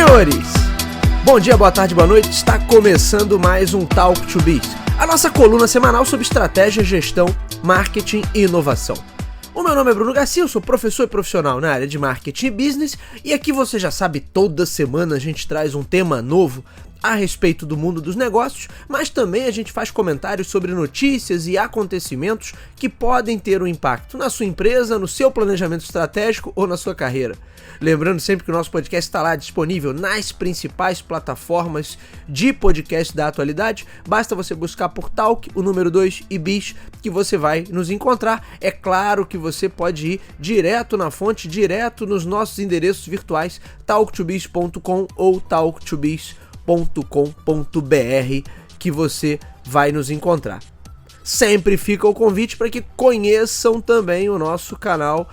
Senhores, bom dia, boa tarde, boa noite. Está começando mais um Talk to Biz, a nossa coluna semanal sobre estratégia, gestão, marketing e inovação. O meu nome é Bruno Garcia, eu sou professor e profissional na área de marketing e business, e aqui você já sabe, toda semana a gente traz um tema novo a respeito do mundo dos negócios, mas também a gente faz comentários sobre notícias e acontecimentos que podem ter um impacto na sua empresa, no seu planejamento estratégico ou na sua carreira. Lembrando sempre que o nosso podcast está lá disponível nas principais plataformas de podcast da atualidade. Basta você buscar por Talk, o número 2 e Biz, que você vai nos encontrar. É claro que você pode ir direto na fonte, direto nos nossos endereços virtuais, talktobiz.com ou talktobiz.com.br, que você vai nos encontrar. Sempre fica o convite para que conheçam também o nosso canal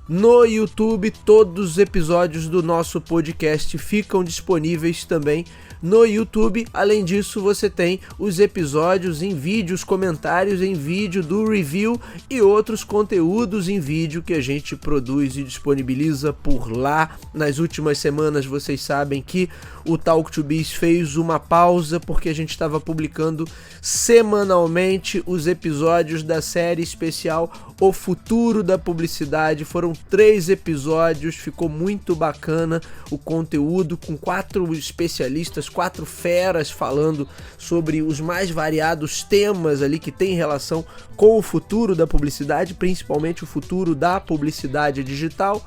no YouTube. Todos os episódios do nosso podcast ficam disponíveis também no YouTube. Além disso, você tem os episódios em vídeo, os comentários em vídeo do review e outros conteúdos em vídeo que a gente produz e disponibiliza por lá. Nas últimas semanas, vocês sabem que o Talk to Biz fez uma pausa porque a gente estava publicando semanalmente os episódios da série especial O Futuro da Publicidade. Foram 3 episódios, ficou muito bacana o conteúdo, com 4 especialistas, 4 feras falando sobre os mais variados temas ali que tem relação com o futuro da publicidade, principalmente o futuro da publicidade digital.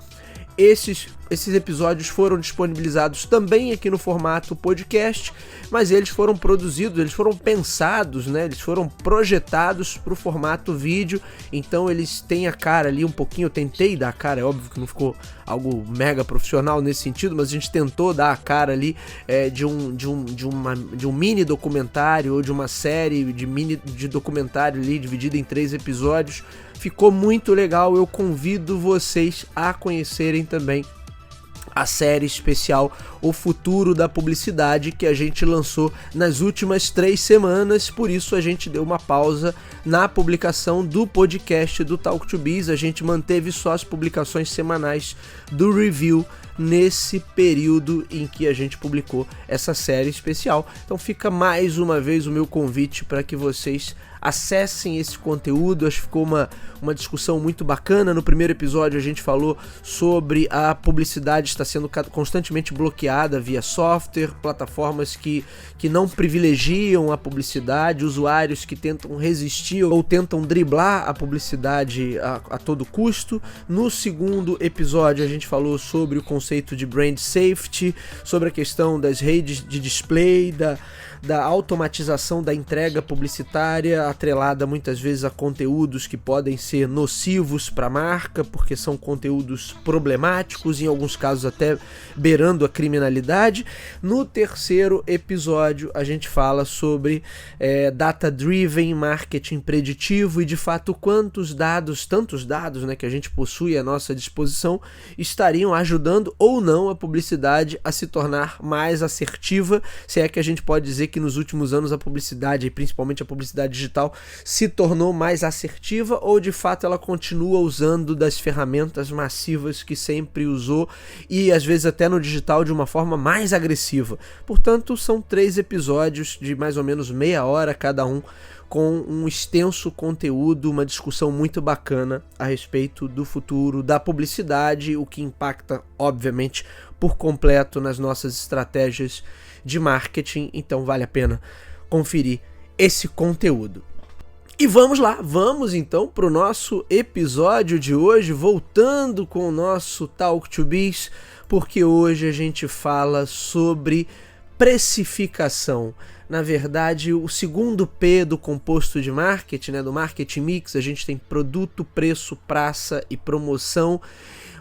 Esses episódios foram disponibilizados também aqui no formato podcast, mas eles foram produzidos, eles foram pensados, né? Eles foram projetados para o formato vídeo, então eles têm a cara ali um pouquinho. Eu tentei dar a cara, é óbvio que não ficou algo mega profissional nesse sentido, mas a gente tentou dar a cara ali de um mini documentário ou de uma série de documentário ali dividida em 3 episódios. Ficou muito legal, eu convido vocês a conhecerem também a série especial O Futuro da Publicidade, que a gente lançou nas últimas 3 semanas, por isso a gente deu uma pausa na publicação do podcast do Talk to Biz. A gente manteve só as publicações semanais do review nesse período em que a gente publicou essa série especial. Então fica mais uma vez o meu convite para que vocês acessem esse conteúdo. Acho que ficou uma discussão muito bacana. No primeiro episódio a gente falou sobre a publicidade estar sendo constantemente bloqueada via software, plataformas que não privilegiam a publicidade, usuários que tentam resistir ou tentam driblar a publicidade a todo custo. No segundo episódio a gente falou sobre o conceito de brand safety, sobre a questão das redes de display, da automatização da entrega publicitária, atrelada muitas vezes a conteúdos que podem ser nocivos para a marca, porque são conteúdos problemáticos, em alguns casos até beirando a criminalidade. No terceiro episódio a gente fala sobre data-driven marketing preditivo e de fato tantos dados, né, que a gente possui à nossa disposição estariam ajudando ou não a publicidade a se tornar mais assertiva, se é que a gente pode dizer que nos últimos anos a publicidade, e principalmente a publicidade digital, se tornou mais assertiva, ou de fato ela continua usando das ferramentas massivas que sempre usou e às vezes até no digital de uma forma mais agressiva. Portanto, são 3 episódios de mais ou menos meia hora cada um, com um extenso conteúdo, uma discussão muito bacana a respeito do futuro da publicidade, o que impacta, obviamente, por completo nas nossas estratégias de marketing. Então vale a pena conferir esse conteúdo. E vamos lá, vamos então para o nosso episódio de hoje, voltando com o nosso Talk to Biz, porque hoje a gente fala sobre precificação. Na verdade, o segundo P do composto de marketing, né, do marketing mix, a gente tem produto, preço, praça e promoção.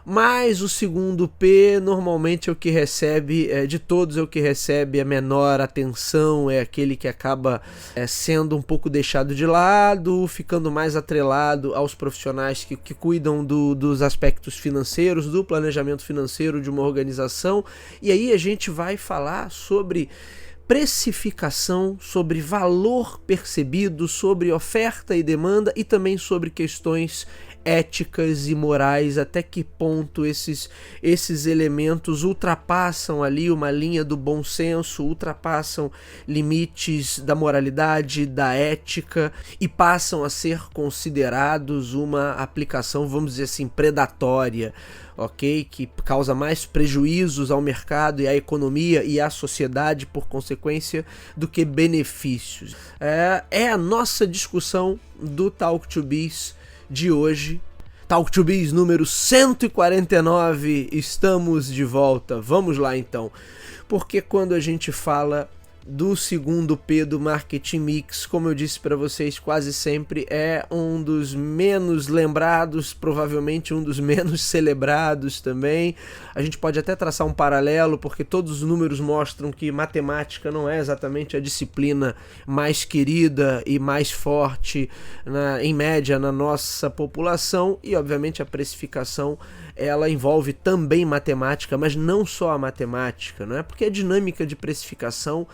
Mas o segundo P normalmente é o que recebe, de todos é o que recebe a menor atenção, é aquele que acaba sendo um pouco deixado de lado, ficando mais atrelado aos profissionais que cuidam dos aspectos financeiros, do planejamento financeiro de uma organização. E aí a gente vai falar sobre precificação, sobre valor percebido, sobre oferta e demanda e também sobre questões éticas e morais, até que ponto esses elementos ultrapassam ali uma linha do bom senso, ultrapassam limites da moralidade, da ética e passam a ser considerados uma aplicação, vamos dizer assim, predatória, ok? Que causa mais prejuízos ao mercado e à economia e à sociedade por consequência do que benefícios. É a nossa discussão do Talk to Biz de hoje. Talk to Biz número 149, estamos de volta. Vamos lá então, porque quando a gente fala do segundo P do Marketing Mix, como eu disse para vocês, quase sempre é um dos menos lembrados, provavelmente um dos menos celebrados também. A gente pode até traçar um paralelo, porque todos os números mostram que matemática não é exatamente a disciplina mais querida e mais forte, em média, na nossa população, e obviamente a precificação ela envolve também matemática, mas não só a matemática, não é? Porque a dinâmica de precificação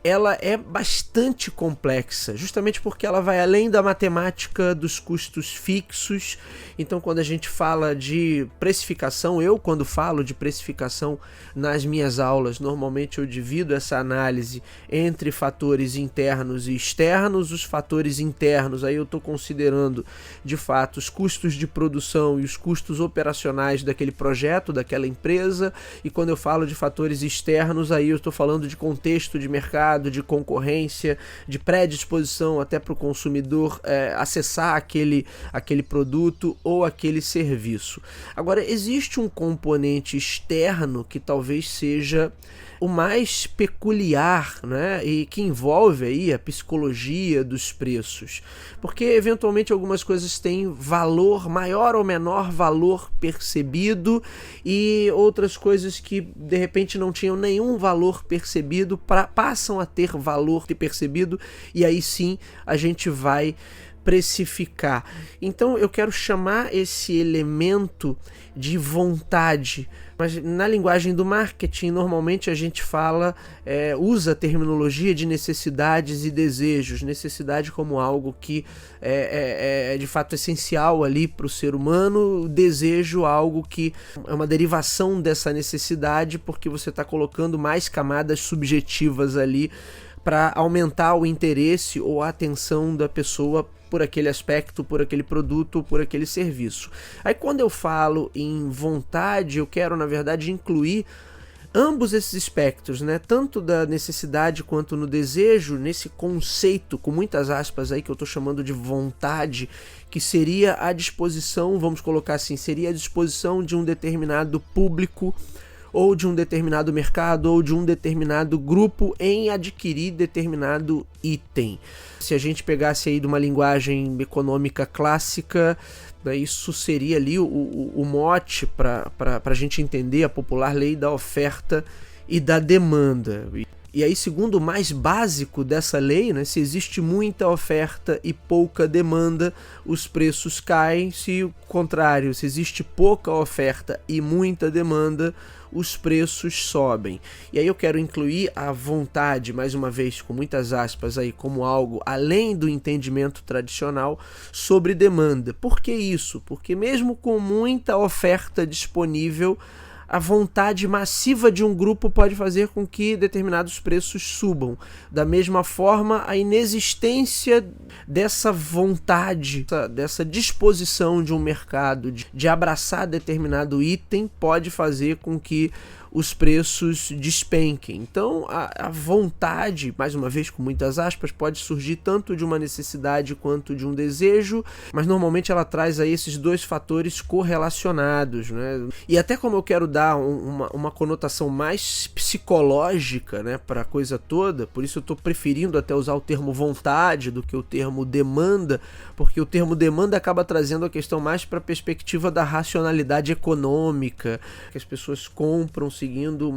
ela é bastante complexa, justamente porque ela vai além da matemática dos custos fixos. Então, quando a gente fala de precificação, quando falo de precificação nas minhas aulas, normalmente eu divido essa análise entre fatores internos e externos. Os fatores internos, aí eu estou considerando, de fato, os custos de produção e os custos operacionais daquele projeto, daquela empresa. E quando eu falo de fatores externos, aí eu estou falando de contexto de mercado, de concorrência, de predisposição até para o consumidor acessar aquele produto ou aquele serviço. Agora, existe um componente externo que talvez seja o mais peculiar, né? E que envolve aí a psicologia dos preços, porque eventualmente algumas coisas têm valor, maior ou menor valor percebido, e outras coisas que de repente não tinham nenhum valor percebido passam a ter valor percebido, e aí sim a gente vai precificar. Então eu quero chamar esse elemento de vontade, mas na linguagem do marketing normalmente a gente usa a terminologia de necessidades e desejos. Necessidade como algo que é de fato essencial ali para o ser humano, desejo algo que é uma derivação dessa necessidade, porque você está colocando mais camadas subjetivas ali para aumentar o interesse ou a atenção da pessoa por aquele aspecto, por aquele produto, por aquele serviço. Aí quando eu falo em vontade, eu quero na verdade incluir ambos esses aspectos, né? Tanto da necessidade quanto no desejo, nesse conceito, com muitas aspas aí que eu estou chamando de vontade, que seria a disposição, vamos colocar assim, seria a disposição de um determinado público, ou de um determinado mercado, ou de um determinado grupo em adquirir determinado item. Se a gente pegasse aí de uma linguagem econômica clássica, isso seria ali o mote para a gente entender a popular lei da oferta e da demanda. E aí, segundo o mais básico dessa lei, né, se existe muita oferta e pouca demanda, os preços caem. Se o contrário, se existe pouca oferta e muita demanda, os preços sobem. E aí eu quero incluir a vontade, mais uma vez, com muitas aspas aí, como algo além do entendimento tradicional sobre demanda. Por que isso? Porque mesmo com muita oferta disponível, a vontade massiva de um grupo pode fazer com que determinados preços subam. Da mesma forma, a inexistência dessa vontade, dessa disposição de um mercado de abraçar determinado item pode fazer com que os preços despenquem. Então a vontade, mais uma vez com muitas aspas, pode surgir tanto de uma necessidade quanto de um desejo, mas normalmente ela traz aí esses dois fatores correlacionados, né? E até como eu quero dar uma conotação mais psicológica, né, para a coisa toda, por isso eu estou preferindo até usar o termo vontade do que o termo demanda, porque o termo demanda acaba trazendo a questão mais para a perspectiva da racionalidade econômica, que as pessoas compram seguindo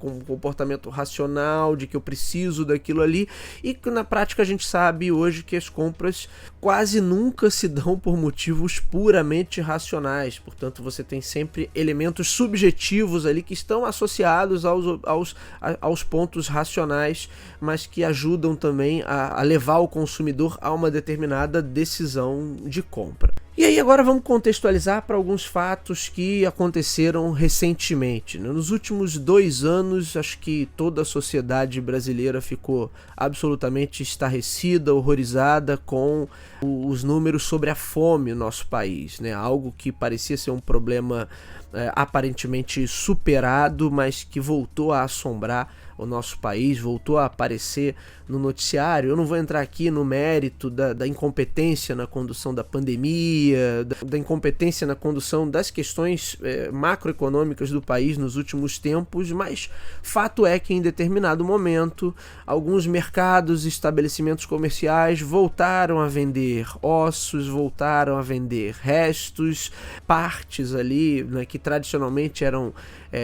um comportamento racional de que eu preciso daquilo ali, e que na prática a gente sabe hoje que as compras quase nunca se dão por motivos puramente racionais. Portanto, você tem sempre elementos subjetivos ali que estão associados aos pontos racionais, mas que ajudam também a levar o consumidor a uma determinada decisão de compra. E aí agora vamos contextualizar para alguns fatos que aconteceram recentemente, né? Nos últimos 2 anos, acho que toda a sociedade brasileira ficou absolutamente estarrecida, horrorizada com os números sobre a fome no nosso país, né? Algo que parecia ser um problema aparentemente superado, mas que voltou a assombrar o nosso país, voltou a aparecer no noticiário. Eu não vou entrar aqui no mérito da incompetência na condução da pandemia, da incompetência na condução das questões macroeconômicas do país nos últimos tempos, mas fato é que em determinado momento alguns mercados e estabelecimentos comerciais voltaram a vender ossos, voltaram a vender restos, partes ali, né, que tradicionalmente eram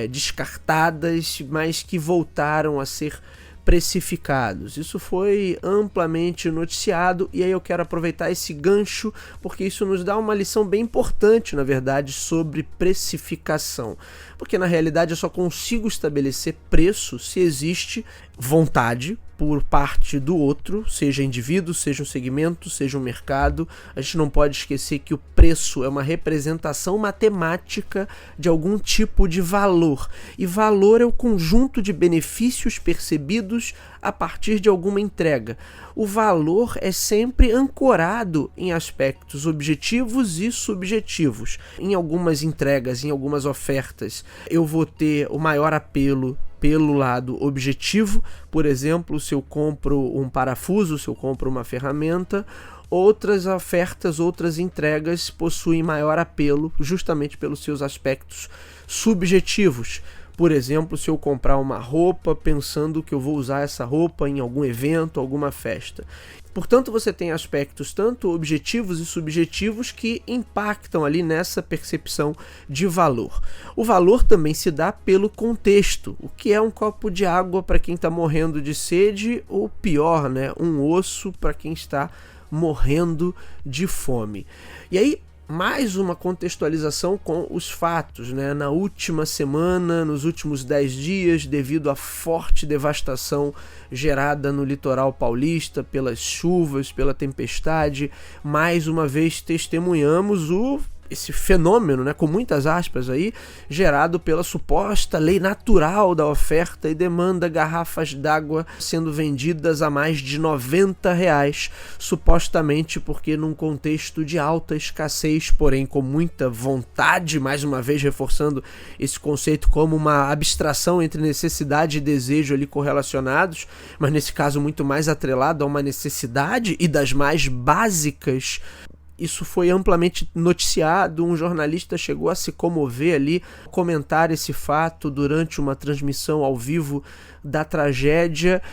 descartadas, mas que voltaram a ser precificados. Isso foi amplamente noticiado e aí eu quero aproveitar esse gancho porque isso nos dá uma lição bem importante, na verdade, sobre precificação. Porque na realidade eu só consigo estabelecer preço se existe vontade por parte do outro, seja indivíduo, seja um segmento, seja um mercado. A gente não pode esquecer que o preço é uma representação matemática de algum tipo de valor. E valor é o conjunto de benefícios percebidos a partir de alguma entrega. O valor é sempre ancorado em aspectos objetivos e subjetivos. Em algumas entregas, em algumas ofertas, eu vou ter o maior apelo pelo lado objetivo. Por exemplo, se eu compro um parafuso, se eu compro uma ferramenta, outras ofertas, outras entregas possuem maior apelo justamente pelos seus aspectos subjetivos. Por exemplo, se eu comprar uma roupa pensando que eu vou usar essa roupa em algum evento, alguma festa. Portanto, você tem aspectos tanto objetivos e subjetivos que impactam ali nessa percepção de valor. O valor também se dá pelo contexto. O que é um copo de água para quem está morrendo de sede, ou pior, né, um osso para quem está morrendo de fome. E aí, mais uma contextualização com os fatos, né? Na última semana, nos últimos 10 dias, devido à forte devastação gerada no litoral paulista pelas chuvas, pela tempestade, mais uma vez testemunhamos esse fenômeno, né, com muitas aspas aí, gerado pela suposta lei natural da oferta e demanda, garrafas d'água sendo vendidas a mais de R$90, supostamente porque num contexto de alta escassez, porém com muita vontade, mais uma vez reforçando esse conceito como uma abstração entre necessidade e desejo ali correlacionados, mas nesse caso muito mais atrelado a uma necessidade e das mais básicas. Isso foi amplamente noticiado, um jornalista chegou a se comover ali, comentar esse fato durante uma transmissão ao vivo da tragédia.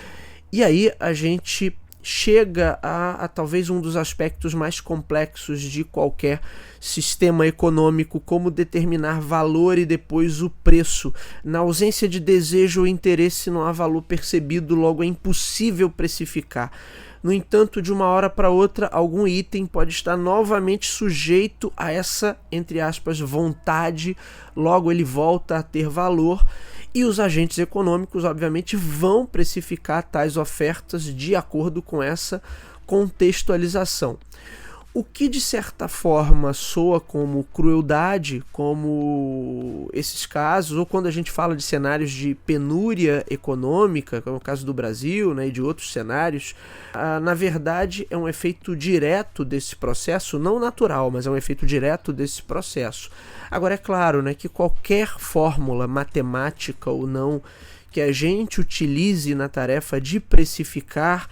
E aí a gente chega a talvez um dos aspectos mais complexos de qualquer sistema econômico, como determinar valor e depois o preço. Na ausência de desejo ou interesse não há valor percebido, logo é impossível precificar. No entanto, de uma hora para outra, algum item pode estar novamente sujeito a essa, entre aspas, vontade, logo ele volta a ter valor e os agentes econômicos, obviamente, vão precificar tais ofertas de acordo com essa contextualização. O que de certa forma soa como crueldade, como esses casos, ou quando a gente fala de cenários de penúria econômica, como é o caso do Brasil, né, e de outros cenários, na verdade é um efeito direto desse processo, não natural, mas é um efeito direto desse processo. Agora é claro, né, que qualquer fórmula matemática ou não que a gente utilize na tarefa de precificar,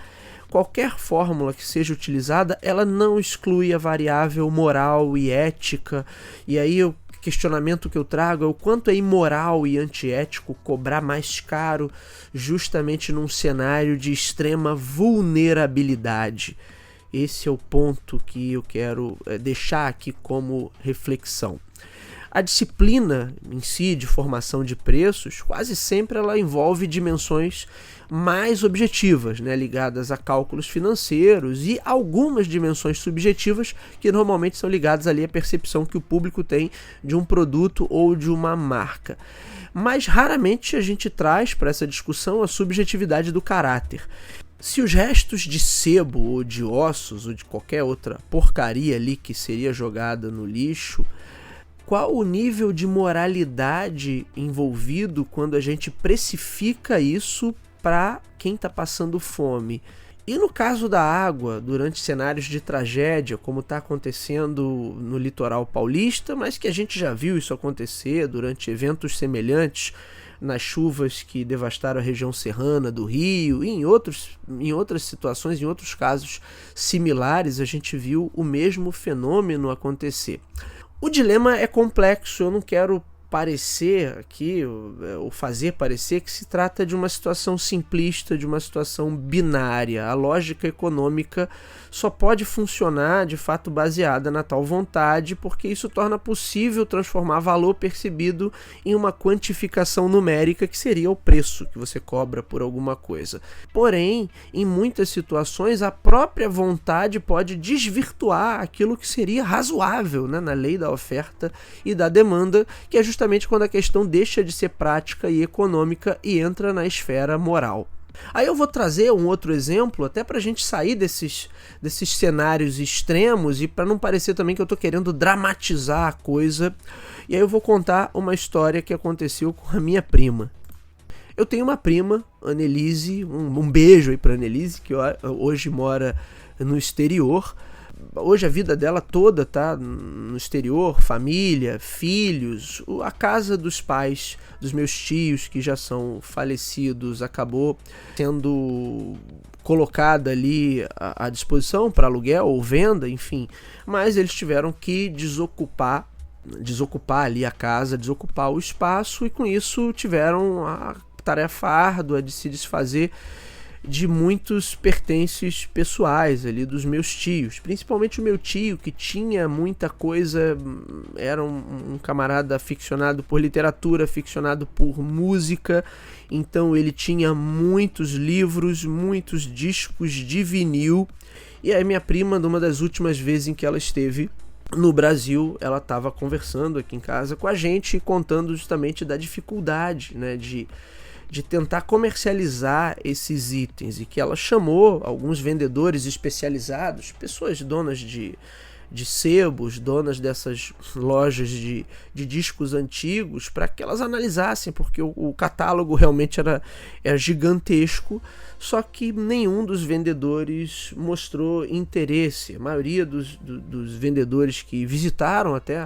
qualquer fórmula que seja utilizada, ela não exclui a variável moral e ética. E aí o questionamento que eu trago é o quanto é imoral e antiético cobrar mais caro justamente num cenário de extrema vulnerabilidade. Esse é o ponto que eu quero deixar aqui como reflexão. A disciplina em si de formação de preços, quase sempre ela envolve dimensões mais objetivas, né, ligadas a cálculos financeiros e algumas dimensões subjetivas que normalmente são ligadas ali à percepção que o público tem de um produto ou de uma marca. Mas raramente a gente traz para essa discussão a subjetividade do caráter. Se os restos de sebo ou de ossos ou de qualquer outra porcaria ali que seria jogada no lixo, qual o nível de moralidade envolvido quando a gente precifica isso para quem está passando fome? E no caso da água, durante cenários de tragédia, como está acontecendo no litoral paulista, mas que a gente já viu isso acontecer durante eventos semelhantes nas chuvas que devastaram a região serrana do Rio, e em outras situações, em outros casos similares, a gente viu o mesmo fenômeno acontecer. O dilema é complexo, eu não quero parecer aqui, ou fazer parecer que se trata de uma situação simplista, de uma situação binária. A lógica econômica só pode funcionar de fato baseada na tal vontade, porque isso torna possível transformar valor percebido em uma quantificação numérica, que seria o preço que você cobra por alguma coisa. Porém, em muitas situações, a própria vontade pode desvirtuar aquilo que seria razoável, né, na lei da oferta e da demanda, que é justamente quando a questão deixa de ser prática e econômica e entra na esfera moral. Aí eu vou trazer um outro exemplo, até para a gente sair desses cenários extremos e para não parecer também que eu estou querendo dramatizar a coisa. E aí eu vou contar uma história que aconteceu com a minha prima. Eu tenho uma prima, Annelise, um beijo aí para Annelise, que hoje mora no exterior. Hoje a vida dela toda tá no exterior, família, filhos, a casa dos pais dos meus tios que já são falecidos acabou sendo colocada ali à disposição para aluguel ou venda, enfim, mas eles tiveram que desocupar ali a casa, desocupar o espaço, e com isso tiveram a tarefa árdua de se desfazer de muitos pertences pessoais ali dos meus tios, principalmente o meu tio, que tinha muita coisa, era um camarada aficionado por literatura, aficionado por música, então ele tinha muitos livros, muitos discos de vinil. E aí minha prima, numa das últimas vezes em que ela esteve no Brasil, ela estava conversando aqui em casa com a gente, contando justamente da dificuldade, né, de tentar comercializar esses itens, e que ela chamou alguns vendedores especializados, pessoas donas de sebos, donas dessas lojas de discos antigos, para que elas analisassem, porque o catálogo realmente era gigantesco, só que nenhum dos vendedores mostrou interesse. A maioria dos vendedores que visitaram até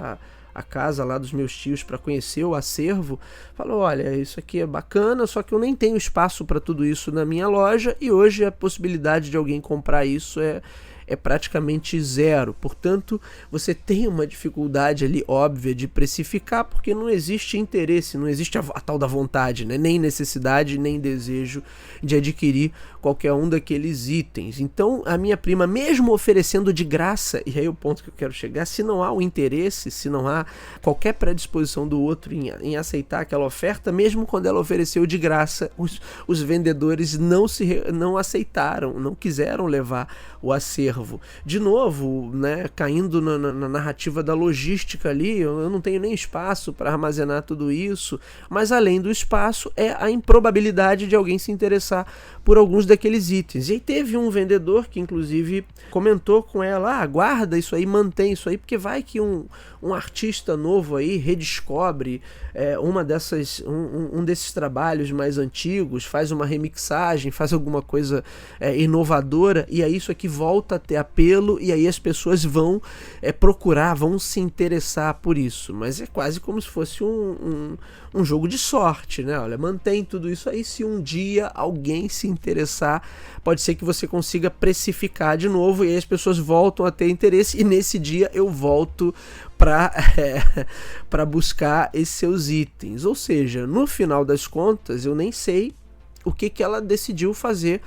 a casa lá dos meus tios para conhecer o acervo, falou: olha, isso aqui é bacana, só que eu nem tenho espaço para tudo isso na minha loja, e hoje a possibilidade de alguém comprar isso é praticamente zero. Portanto, você tem uma dificuldade ali óbvia de precificar, porque não existe interesse, não existe a tal da vontade, né? Nem necessidade, nem desejo de adquirir qualquer um daqueles itens. Então, a minha prima, mesmo oferecendo de graça, e aí o ponto que eu quero chegar, se não há o interesse, se não há qualquer predisposição do outro em aceitar aquela oferta, mesmo quando ela ofereceu de graça, os vendedores não aceitaram, não quiseram levar o acervo. De novo, né, caindo na narrativa da logística ali, eu não tenho nem espaço para armazenar tudo isso, mas além do espaço é a improbabilidade de alguém se interessar por alguns daqueles itens. E aí teve um vendedor que inclusive comentou com ela: guarda isso aí, mantém isso aí, porque vai que um artista novo aí redescobre um desses trabalhos mais antigos, faz uma remixagem, faz alguma coisa inovadora, e aí isso aqui volta a ter apelo, e aí as pessoas vão procurar, vão se interessar por isso. Mas é quase como se fosse um jogo de sorte, né? Olha, mantém tudo isso aí, se um dia alguém se interessar, pode ser que você consiga precificar de novo, e aí as pessoas voltam a ter interesse, e nesse dia eu volto para buscar esses seus itens. Ou seja, no final das contas, eu nem sei o que ela decidiu fazer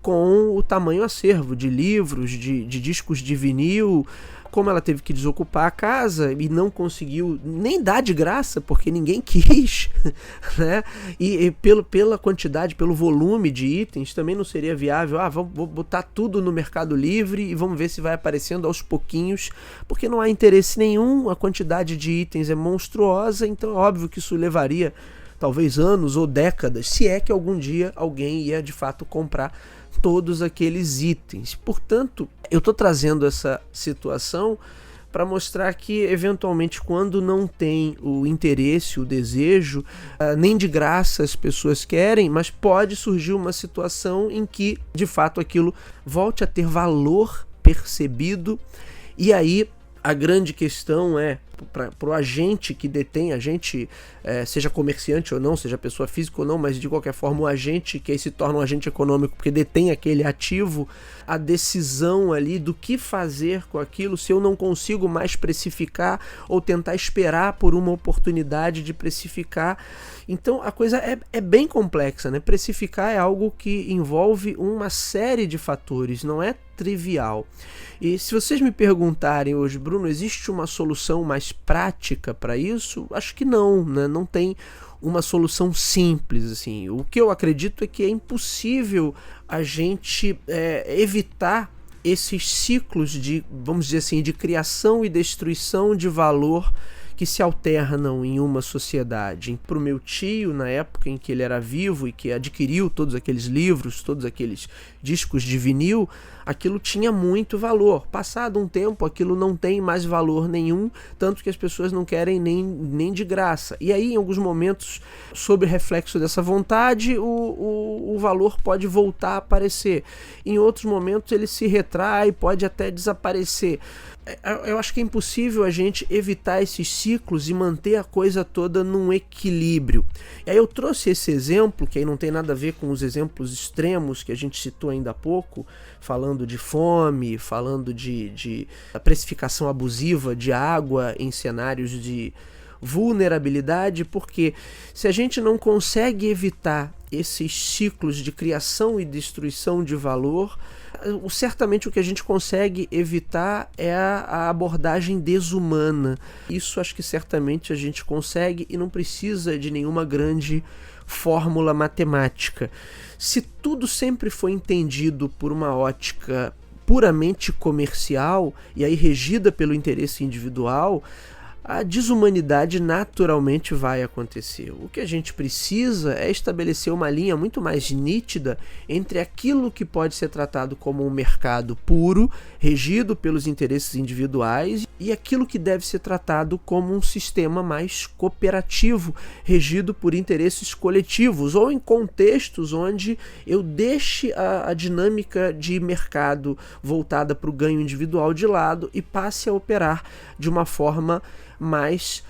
com o tamanho acervo de livros, de discos de vinil. Como ela teve que desocupar a casa e não conseguiu nem dar de graça, porque ninguém quis, né? E pela quantidade, pelo volume de itens, também não seria viável. Vou botar tudo no Mercado Livre e vamos ver se vai aparecendo aos pouquinhos, porque não há interesse nenhum, a quantidade de itens é monstruosa, então é óbvio que isso levaria talvez anos ou décadas, se é que algum dia alguém ia de fato comprar todos aqueles itens. Portanto, eu estou trazendo essa situação para mostrar que, eventualmente, quando não tem o interesse, o desejo, nem de graça as pessoas querem, mas pode surgir uma situação em que, de fato, aquilo volte a ter valor percebido. E aí a grande questão é, para o agente que detém, agente, seja comerciante ou não, seja pessoa física ou não, mas de qualquer forma o agente que aí se torna um agente econômico porque detém aquele ativo, a decisão ali do que fazer com aquilo, se eu não consigo mais precificar ou tentar esperar por uma oportunidade de precificar. Então a coisa é bem complexa, né? Precificar é algo que envolve uma série de fatores, não é trivial. E se vocês me perguntarem hoje, Bruno, existe uma solução mais prática para isso? Acho que não, né? Não tem uma solução simples, assim. O que eu acredito é que é impossível a gente evitar esses ciclos de, vamos dizer assim, de criação e destruição de valor que se alternam em uma sociedade. Para o meu tio, na época em que ele era vivo e que adquiriu todos aqueles livros, todos aqueles discos de vinil, aquilo tinha muito valor. Passado um tempo, aquilo não tem mais valor nenhum, tanto que as pessoas não querem nem de graça. E aí, em alguns momentos, sob reflexo dessa vontade, o valor pode voltar a aparecer. Em outros momentos, ele se retrai, pode até desaparecer. Eu acho que é impossível a gente evitar esses ciclos e manter a coisa toda num equilíbrio. E aí eu trouxe esse exemplo, que aí não tem nada a ver com os exemplos extremos que a gente citou ainda há pouco, falando de fome, falando de precificação abusiva de água em cenários de vulnerabilidade, porque se a gente não consegue evitar esses ciclos de criação e destruição de valor, certamente o que a gente consegue evitar é a abordagem desumana. Isso acho que certamente a gente consegue e não precisa de nenhuma grande fórmula matemática. Se tudo sempre foi entendido por uma ótica puramente comercial e aí regida pelo interesse individual, a desumanidade naturalmente vai acontecer. O que a gente precisa é estabelecer uma linha muito mais nítida entre aquilo que pode ser tratado como um mercado puro, regido pelos interesses individuais, e aquilo que deve ser tratado como um sistema mais cooperativo, regido por interesses coletivos, ou em contextos onde eu deixe a dinâmica de mercado voltada para o ganho individual de lado e passe a operar de uma forma mais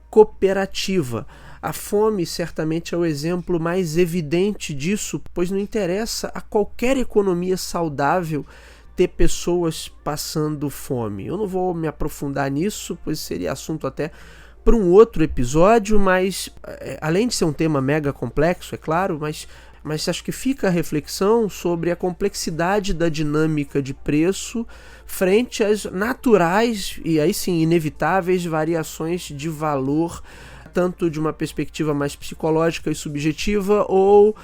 cooperativa. A fome certamente é o exemplo mais evidente disso, pois não interessa a qualquer economia saudável ter pessoas passando fome. Eu não vou me aprofundar nisso, pois seria assunto até para um outro episódio, mas além de ser um tema mega complexo, é claro, mas acho que fica a reflexão sobre a complexidade da dinâmica de preço frente às naturais e aí sim inevitáveis variações de valor, tanto de uma perspectiva mais psicológica e subjetiva ou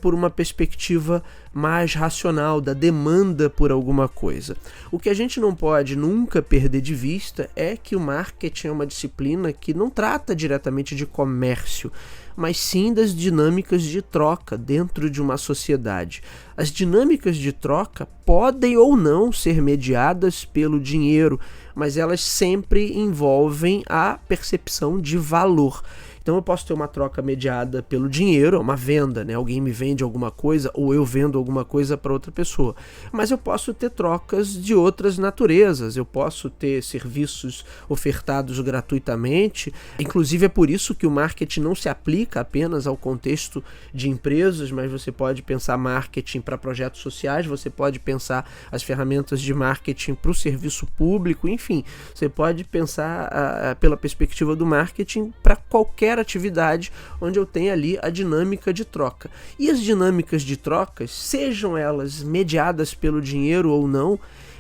por uma perspectiva mais racional da demanda por alguma coisa. O que a gente não pode nunca perder de vista é que o marketing é uma disciplina que não trata diretamente de comércio, mas sim das dinâmicas de troca dentro de uma sociedade. As dinâmicas de troca podem ou não ser mediadas pelo dinheiro, mas elas sempre envolvem a percepção de valor. Então eu posso ter uma troca mediada pelo dinheiro, uma venda, né? Alguém me vende alguma coisa ou eu vendo alguma coisa para outra pessoa. Mas eu posso ter trocas de outras naturezas, eu posso ter serviços ofertados gratuitamente. Inclusive é por isso que o marketing não se aplica apenas ao contexto de empresas, mas você pode pensar marketing para projetos sociais, você pode pensar as ferramentas de marketing para o serviço público, enfim, você pode pensar pela perspectiva do marketing para qualquer atividade onde eu tenho ali a dinâmica de troca. E as dinâmicas de trocas, sejam elas mediadas pelo dinheiro ou não,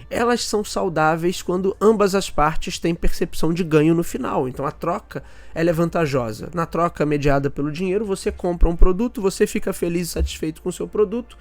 elas são saudáveis quando ambas as partes têm percepção de ganho no final. Então a troca ela é vantajosa. Na troca mediada pelo dinheiro, você compra um produto, você fica feliz e satisfeito com o seu produto,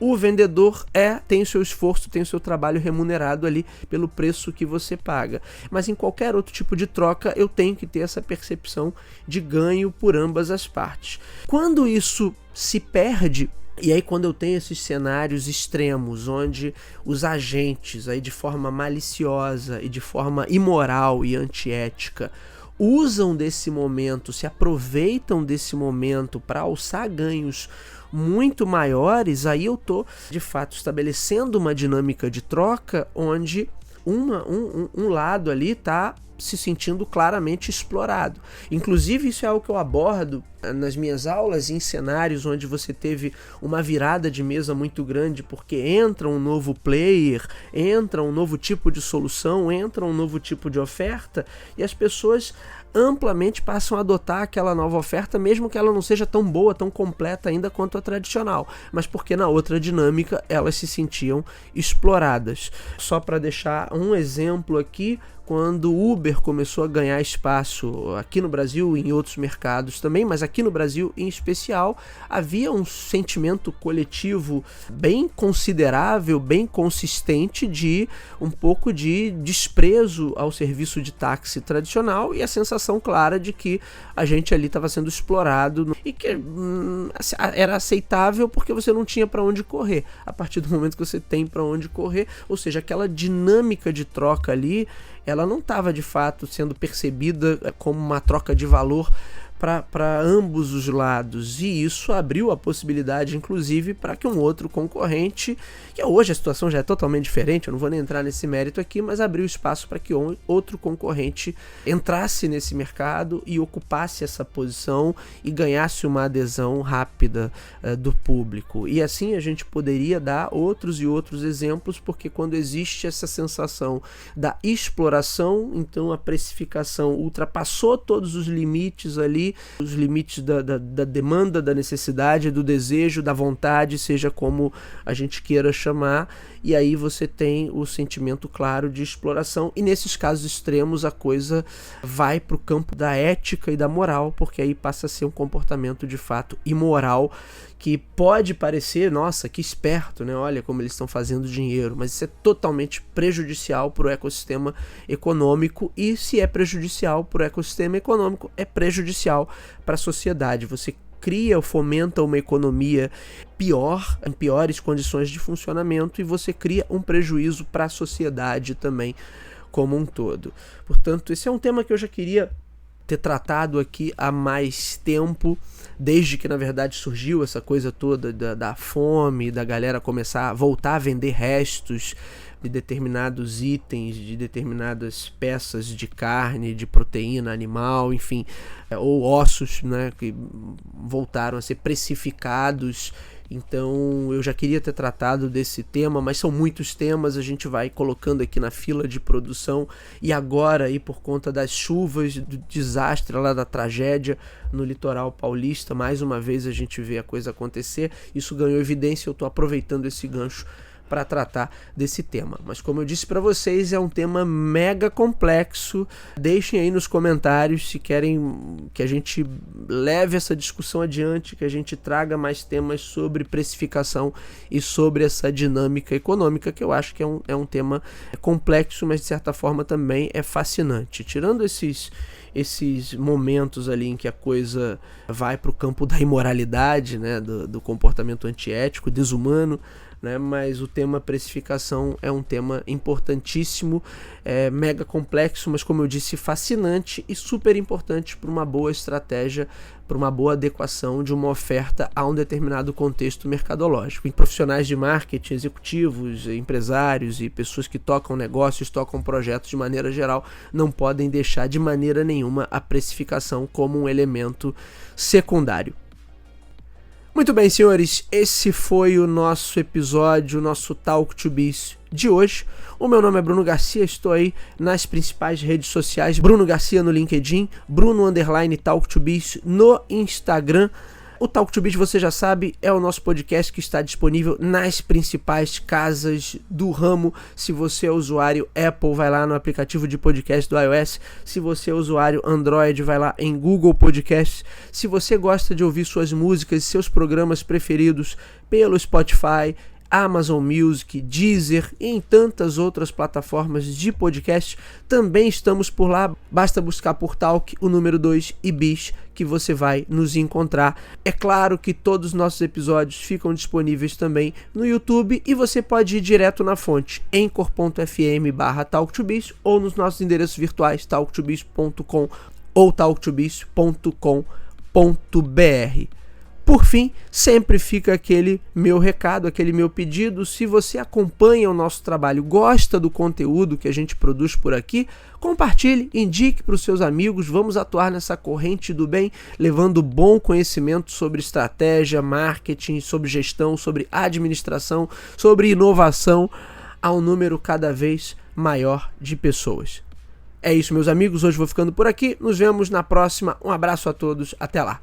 O vendedor tem o seu esforço, tem o seu trabalho remunerado ali pelo preço que você paga. Mas em qualquer outro tipo de troca, eu tenho que ter essa percepção de ganho por ambas as partes. Quando isso se perde, e aí quando eu tenho esses cenários extremos, onde os agentes aí de forma maliciosa e de forma imoral e antiética usam desse momento, se aproveitam desse momento para alçar ganhos muito maiores, aí eu tô de fato estabelecendo uma dinâmica de troca onde um lado ali tá se sentindo claramente explorado. Inclusive, isso é algo que eu abordo nas minhas aulas em cenários onde você teve uma virada de mesa muito grande, porque entra um novo player, entra um novo tipo de solução, entra um novo tipo de oferta, e as pessoas amplamente passam a adotar aquela nova oferta, mesmo que ela não seja tão boa, tão completa ainda quanto a tradicional, mas porque na outra dinâmica elas se sentiam exploradas. Só para deixar um exemplo aqui, quando o Uber começou a ganhar espaço aqui no Brasil e em outros mercados também, mas aqui no Brasil em especial, havia um sentimento coletivo bem considerável, bem consistente de um pouco de desprezo ao serviço de táxi tradicional e a sensação clara de que a gente ali estava sendo explorado e que era aceitável porque você não tinha para onde correr. A partir do momento que você tem para onde correr, ou seja, aquela dinâmica de troca ali, ela não estava de fato sendo percebida como uma troca de valor para ambos os lados, e isso abriu a possibilidade, inclusive, para que um outro concorrente, que hoje a situação já é totalmente diferente, eu não vou nem entrar nesse mérito aqui, mas abriu espaço para que outro concorrente entrasse nesse mercado e ocupasse essa posição e ganhasse uma adesão rápida do público. E assim a gente poderia dar outros e outros exemplos, porque quando existe essa sensação da exploração, então a precificação ultrapassou todos os limites ali, os limites da demanda, da necessidade, do desejo, da vontade, seja como a gente queira chamar, e aí você tem o sentimento claro de exploração, e nesses casos extremos a coisa vai para o campo da ética e da moral, porque aí passa a ser um comportamento de fato imoral, que pode parecer, nossa, que esperto, né? Olha como eles estão fazendo dinheiro, mas isso é totalmente prejudicial para o ecossistema econômico, e se é prejudicial para o ecossistema econômico, é prejudicial para a sociedade. Você cria ou fomenta uma economia pior, em piores condições de funcionamento, e você cria um prejuízo para a sociedade também como um todo. Portanto, esse é um tema que eu já queria ter tratado aqui há mais tempo, desde que na verdade surgiu essa coisa toda da fome, da galera começar a voltar a vender restos de determinados itens, de determinadas peças de carne, de proteína animal, enfim, ou ossos, né, que voltaram a ser precificados. Então eu já queria ter tratado desse tema, mas são muitos temas, a gente vai colocando aqui na fila de produção, e agora aí por conta das chuvas, do desastre lá, da tragédia no litoral paulista, mais uma vez a gente vê a coisa acontecer, isso ganhou evidência, eu estou aproveitando esse gancho para tratar desse tema. Mas como eu disse para vocês, é um tema mega complexo. Deixem aí nos comentários se querem que a gente leve essa discussão adiante, que a gente traga mais temas sobre precificação e sobre essa dinâmica econômica, que eu acho que é um tema complexo, mas de certa forma também é fascinante. Tirando esses momentos ali em que a coisa vai para o campo da imoralidade, né, do comportamento antiético, desumano, né, mas o tema precificação é um tema importantíssimo, mega complexo, mas como eu disse, fascinante e super importante para uma boa estratégia, para uma boa adequação de uma oferta a um determinado contexto mercadológico. E profissionais de marketing, executivos, empresários e pessoas que tocam negócios, tocam projetos de maneira geral, não podem deixar de maneira nenhuma a precificação como um elemento secundário. Muito bem, senhores, esse foi o nosso episódio, o nosso Talk to Biz de hoje. O meu nome é Bruno Garcia, estou aí nas principais redes sociais, Bruno Garcia no LinkedIn, Bruno_Talk to Biz no Instagram. O Talk to Biz, você já sabe, é o nosso podcast que está disponível nas principais casas do ramo. Se você é usuário Apple, vai lá no aplicativo de podcast do iOS. Se você é usuário Android, vai lá em Google Podcasts. Se você gosta de ouvir suas músicas e seus programas preferidos pelo Spotify, Amazon Music, Deezer e em tantas outras plataformas de podcast. Também estamos por lá, basta buscar por Talk, o número 2 e Bis, que você vai nos encontrar. É claro que todos os nossos episódios ficam disponíveis também no YouTube e você pode ir direto na fonte, anchor.fm/talktobis ou nos nossos endereços virtuais, talktobis.com ou talktobis.com.br. Por fim, sempre fica aquele meu recado, aquele meu pedido. Se você acompanha o nosso trabalho, gosta do conteúdo que a gente produz por aqui, compartilhe, indique para os seus amigos. Vamos atuar nessa corrente do bem, levando bom conhecimento sobre estratégia, marketing, sobre gestão, sobre administração, sobre inovação a um número cada vez maior de pessoas. É isso, meus amigos. Hoje vou ficando por aqui. Nos vemos na próxima. Um abraço a todos. Até lá.